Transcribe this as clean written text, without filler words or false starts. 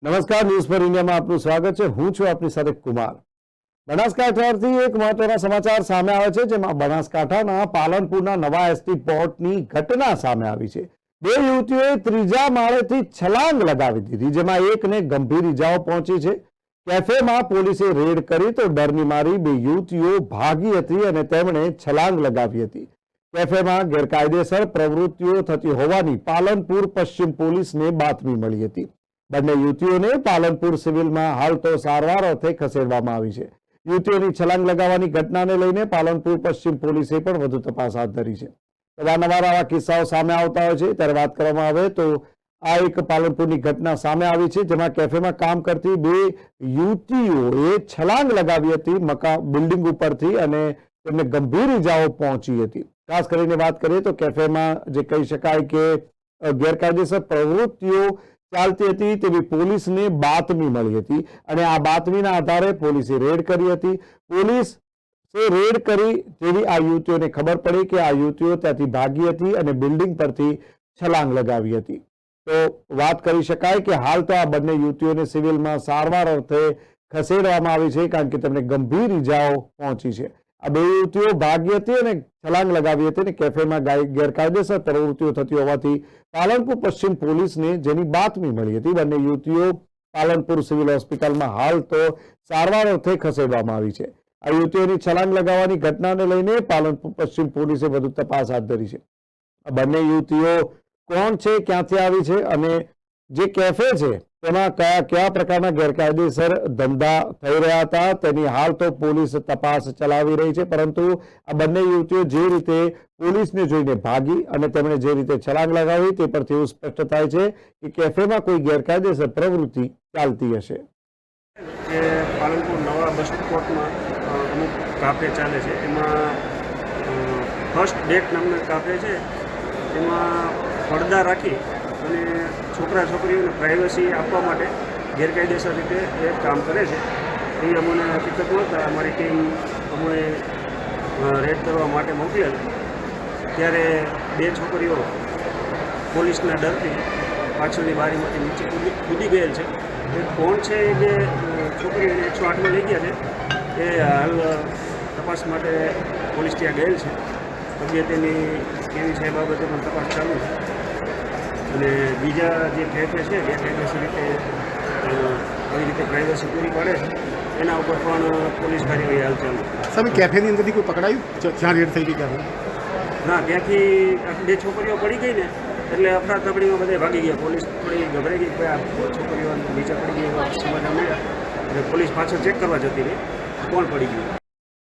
નમસ્કાર, news for ઇન્ડિયામાં આપનું સ્વાગત છે। હું છું આપની સાથે કુમાર। બનાસકાંઠાથી એક મહત્વના સમાચાર સામે આવે છે, જેમાં બનાસકાંઠાના પાલનપુરના નવા એસટી પોર્ટની ઘટના સામે આવી છે। બે યુવતીઓએ ત્રીજા માળેથી છલાંગ લગાવી દીધી, જેમાં એકને ગંભીર ઇજાઓ પહોંચી છે। કેફેમાં પોલીસે રેડ કરી તો ડરની મારી બે યુવતીઓ ભાગી હતી અને તેમણે છલાંગ લગાવી હતી। કેફેમાં ગેરકાયદેસર પ્રવૃત્તિઓ થતી હોવાની પાલનપુર પશ્ચિમ પોલીસને બાતમી મળી હતી। બંને યુવતીઓને પાલનપુર સિવિલમાં હાલ તો સારવાર અર્થે ખસેડવામાં આવી છે। યુવતીઓની છલાંગ લગાવવાની ઘટનાને લઈને પાલનપુર પશ્ચિમ પોલીસે પણ વધુ તપાસ હાથ ધરી છે। અવારનવાર આવા કિસ્સાઓ સામે આવતા હોય છે, ત્યારે વાત કરવામાં આવે તો આ એક પાલનપુરની ઘટના સામે આવી છે, જેમાં કેફેમાં કામ કરતી બે યુવતીઓએ છલાંગ લગાવી હતી બિલ્ડિંગ ઉપરથી અને તેમને ગંભીર ઇજાઓ પહોંચી હતી। ખાસ કરીને વાત કરીએ તો કેફેમાં જે કહી શકાય કે ગેરકાયદેસર પ્રવૃત્તિઓ ચાલતી હતી તેવી પોલીસને બાતમી મળી હતી અને આ બાતમીના આધારે પોલીસે રેડ કરી હતી। પોલીસે રેડ કરી તેવી આ યુવતીઓને ખબર પડી કે આ યુવતીઓ ત્યાંથી ભાગી હતી અને બિલ્ડિંગ પરથી છલાંગ લગાવી હતી। તો વાત કરી શકાય કે હાલ તો આ બંને યુવતીઓને સિવિલમાં સારવાર અર્થે ખસેડવામાં આવી છે, કારણ કે તેમને ગંભીર ઇજાઓ પહોંચી છે। આ બે યુવતીઓ ભાગી હતી અને છલાંગ લગાવી હતી અને કેફેમાં ગેરકાયદેસર પ્રવૃત્તિઓ થતી હોવાથી પાલનપુર પશ્ચિમ પોલીસને જેની બાતમી મળી હતી, બંને યુવતીઓ પાલનપુર સિવિલ હોસ્પિટલમાં હાલ તો સારવાર અર્થે ખસેડવામાં આવી છે। આ યુવતીઓની છલાંગ લગાવવાની ઘટનાને લઈને પાલનપુર પશ્ચિમ પોલીસે વધુ તપાસ હાથ ધરી છે। આ બંને યુવતીઓ કોણ છે, ક્યાંથી આવી છે અને જે કેફે છે તેમાં કયા પ્રકારના ગેરકાયદેસર ધંધા થઈ રહ્યા હતા તેની હાલ તો પોલીસ તપાસ ચલાવી રહી છે। પરંતુ આ બંને યુવતીઓ જે રીતે પોલીસને જોઈને ભાગી અને તેમણે જે રીતે છલાંગ લગાવી તે પરથી એવું સ્પષ્ટ થાય છે કે કેફેમાં કોઈ ગેરકાયદેસર પ્રવૃત્તિ ચાલતી હશે। પાલનપુર નવા બસ સ્ટોપમાં અમુક કાફે ચાલે છે, એમાં ફર્સ્ટ ડેટ નામના કાફે છે, એમાં પડદા રાખી અને છોકરા છોકરીઓને પ્રાઇવસી આપવા માટે ગેરકાયદેસર રીતે એ કામ કરે છે। એ અમને હકીકત મળતા અમારી ટીમ અમે રેડ કરવા માટે મોકલેલ, ત્યારે બે છોકરીઓ પોલીસના ડરથી પાછળની બારીમાંથી નીચે કૂદી ગયેલ છે। એ કોણ છે એ બે છોકરીઓને 108માં લઈ ગયા છે। એ હાલ તપાસ માટે પોલીસ ત્યાં ગયેલ છે। તબિયત એની કેવી છે એ બાબતે પણ તપાસ ચાલુ છે અને બીજા જે કેફે છે ગેરકાયદેસર રીતે આવી રીતે પ્રાઇવસી પૂરી પાડે છે એના ઉપર પણ પોલીસ કાર્યવાહી હાલ ચાલુ છે। સાહેબ, કેફેની અંદરથી કોઈ પકડાયું જ્યાં રેડ થઈ ગઈ ક્યાં? ના, ત્યાંથી બે છોકરીઓ પડી ગઈ ને એટલે અફરાતફરીમાં બધા ભાગી ગયા। પોલીસ થોડી ગભરાઈ ગઈ કે આ છોકરીઓ નીચે પડી ગઈ એવા સમાચાર મળ્યા એટલે પોલીસ પાછળ ચેક કરવા જતી રહી કોણ પડી ગયું।